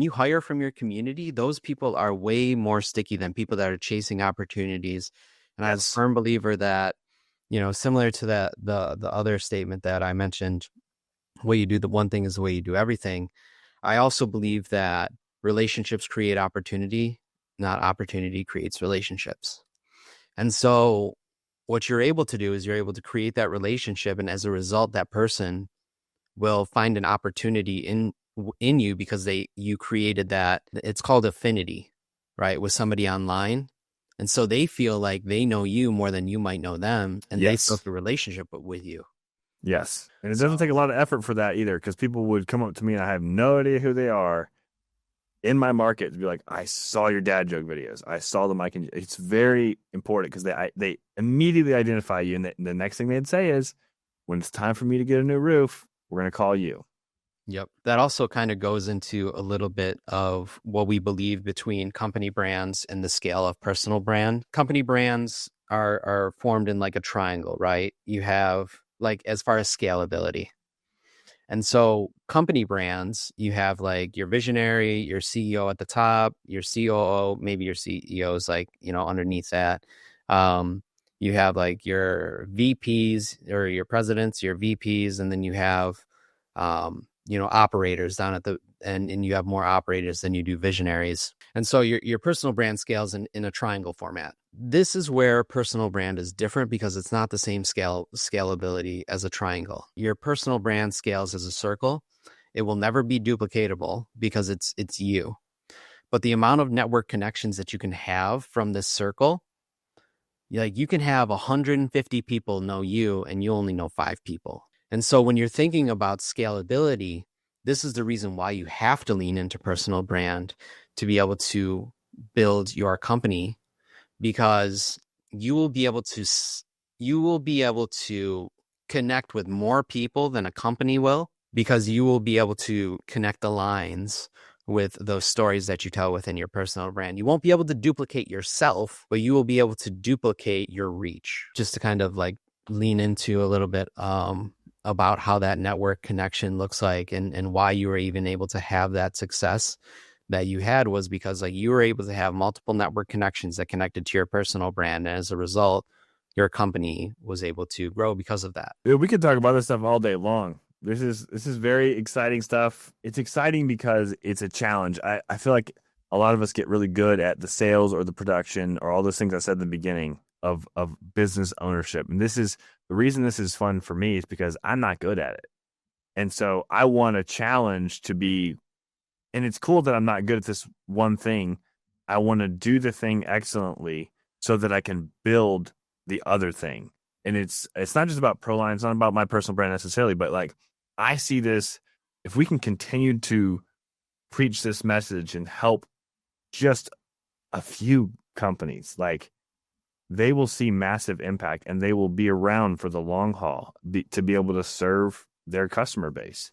when you hire from your community, those people are way more sticky than people that are chasing opportunities. And I was a Yes. firm believer that, similar to the other statement that I mentioned, the way you do the one thing is the way you do everything. I also believe that relationships create opportunity, not opportunity creates relationships. And so what you're able to do is you're able to create that relationship. And as a result, that person will find an opportunity in you because you created that. It's called affinity, right? With somebody online. And so they feel like they know you more than you might know them. And they Yes. built a relationship with you. Yes. And it doesn't So take a lot of effort for that either, because people would come up to me and I have no idea who they are in my market to be like, I saw your dad joke videos. I saw the Mike. And it's very important because they immediately identify you. And the next thing they'd say is, when it's time for me to get a new roof, we're going to call you. Yep. That also kind of goes into a little bit of what we believe between company brands and the scale of personal brand. Company brands are formed in like a triangle, right? You have like as far as scalability. And so company brands, you have like your visionary, your CEO at the top, your COO, maybe your CEO is like, underneath that. You have like your VPs or your presidents, your VPs, and then you have operators down at and you have more operators than you do visionaries. And so your personal brand scales in a triangle format. This is where personal brand is different because it's not the same scalability as a triangle. Your personal brand scales as a circle. It will never be duplicatable because it's you. But the amount of network connections that you can have from this circle, like you can have 150 people know you and you only know 5 people. And so when you're thinking about scalability, this is the reason why you have to lean into personal brand to be able to build your company, because you will be able to connect with more people than a company will, because you will be able to connect the lines with those stories that you tell within your personal brand. You won't be able to duplicate yourself, but you will be able to duplicate your reach. Just to kind of like lean into a little bit about how that network connection looks like and why you were even able to have that success that you had was because like you were able to have multiple network connections that connected to your personal brand. And as a result, your company was able to grow because of that. Dude, we could talk about this stuff all day long. This is very exciting stuff. It's exciting because it's a challenge. I feel like a lot of us get really good at the sales or the production or all those things I said in the beginning of business ownership. And this is the reason this is fun for me is because I'm not good at it. And so I want a challenge to be, and it's cool that I'm not good at this one thing. I want to do the thing excellently so that I can build the other thing. And it's not just about Proline. It's not about my personal brand necessarily, but like I see this, if we can continue to preach this message and help just a few companies, like they will see massive impact and they will be around for the long haul to be able to serve their customer base.